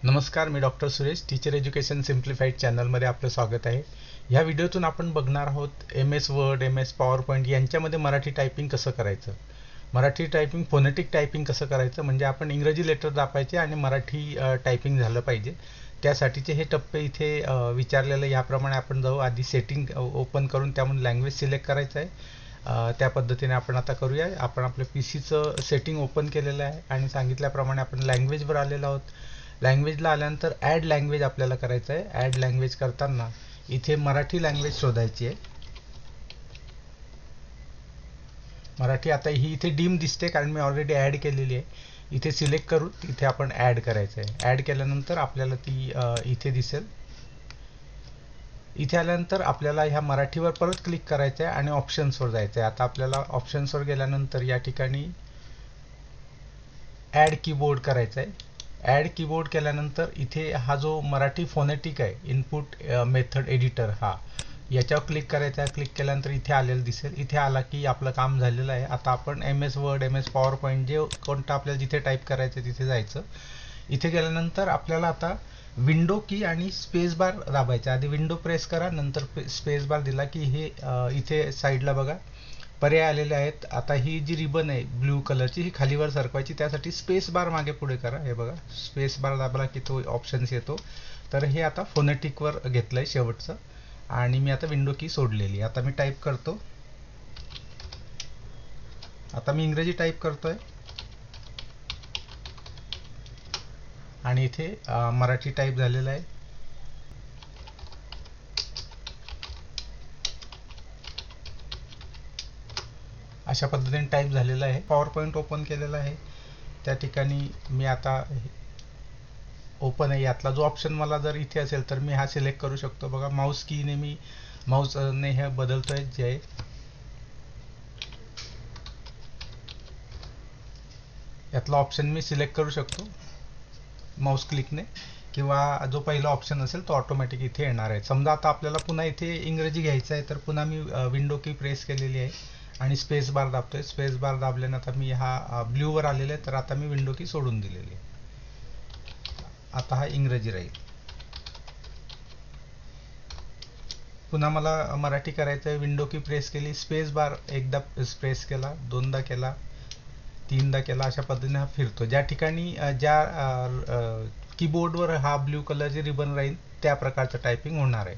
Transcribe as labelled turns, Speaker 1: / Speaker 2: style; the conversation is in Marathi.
Speaker 1: नमस्कार, मी doctor Suresh, teacher education simplified चॅनलमध्ये आपलं स्वागत आहे. ह्या व्हिडिओतून आपण बघणार आहोत MS word, MS power point यांच्यामध्ये मराठी टायपिंग कसं करायचं. मराठी टायपिंग फोनेटिक टायपिंग कसं करायचं, म्हणजे आपण इंग्रजी लेटर दाबायचे आणि मराठी टायपिंग झालं पाहिजे. त्यासाठीचे हे टप्पे इथे विचारलेलं याप्रमाणे आपण जाऊ. आधी सेटिंग ओपन करून त्यामध्ये लँग्वेज सिलेक्ट करायचं आहे. त्या पद्धतीने आपण आता करूया. आपण आपल्या PCचं सेटिंग ओपन केलेलं आहे आणि सांगितल्याप्रमाणे आपण लँग्वेजवर आलेलो आहोत. लँग्वेजला आल्यानंतर ॲड लँग्वेज आपल्याला करायचं आहे. ॲड लँग्वेज करताना इथे मराठी लँग्वेज शोधायची आहे. मराठी आता ही इथे डीम दिसते कारण मी ऑलरेडी ॲड केलेली आहे. इथे सिलेक्ट करून इथे आपण ॲड करायचं आहे. ॲड केल्यानंतर आपल्याला ती इथे दिसेल. इथे आल्यानंतर आपल्याला ह्या मराठीवर परत क्लिक करायचं आहे आणि ऑप्शन्सवर जायचं आहे. आता आपल्याला ऑप्शन्सवर गेल्यानंतर या ठिकाणी ॲड कीबोर्ड करायचा आहे. ॲड कीबोर्ड केल्यानंतर इथे हा जो मराठी फोनेटिक आहे, इनपुट मेथड एडिटर, हा याच्यावर क्लिक करायचा आहे. क्लिक केल्यानंतर इथे आलेलं दिसेल. इथे आला की आपलं काम झालेलं आहे. आता आपण MS word, MS power point जे कोणतं आपल्याला जिथे टाईप करायचं तिथे जायचं. इथे गेल्यानंतर आपल्याला आता विंडो की आणि स्पेस बार दाबायचा. आधी विंडो प्रेस करा, नंतर स्पेस बार दिला की हे इथे साईडला बघा पर्याय आलेले आहेत. आता ही जी रिबन आहे ब्ल्यू कलरची, ही खालीवर सरकवायची. त्यासाठी स्पेस बार मागे पुढे करा. हे बघा, स्पेस बार दाबला की तो ऑप्शन्स येतो. तर हे आता फोनेटिकवर घेतलंय शेवटचं आणि मी आता विंडो की सोडलेली. आता मी टाईप करतो. आता मी इंग्रजी टाईप करतोय आणि इथे मराठी टाईप झालेलं आहे. अशा पद्धतीने टाईप झालेलं आहे. पॉवर पॉईंट ओपन केलेला आहे. त्या ठिकाणी मी आता ओपन आहे. यातला जो ऑप्शन मला जर इथे असेल तर मी हा सिलेक्ट करू शकतो. बघा, माऊस कीने मी माऊसने हे बदलतोय. जे यातला ऑप्शन मी सिलेक्ट करू शकतो माऊस क्लिकने, किंवा जो पहिला ऑप्शन असेल तो ऑटोमॅटिक इथे येणार आहे. समजा आता आपल्याला पुन्हा इथे इंग्रजी घ्यायचं आहे तर पुन्हा मी विंडो की प्रेस केलेली आहे आणि स्पेस बार दाबतोय. स्पेस बार दाबल्याने आता मी हा ब्ल्यूवर आलेला आहे, तर आता मी विंडो की सोडून दिलेली आहे. आता हा इंग्रजी राहील. पुन्हा मला मराठी करायचं आहे. विंडो की प्रेस केली, स्पेस बार एकदा प्रेस केला, दोनदा केला, तीनदा केला, अशा पद्धतीने हा फिरतो. ज्या ठिकाणी ज्या कीबोर्डवर हा ब्ल्यू कलरची रिबन राहील त्या प्रकारचं टायपिंग होणार आहे.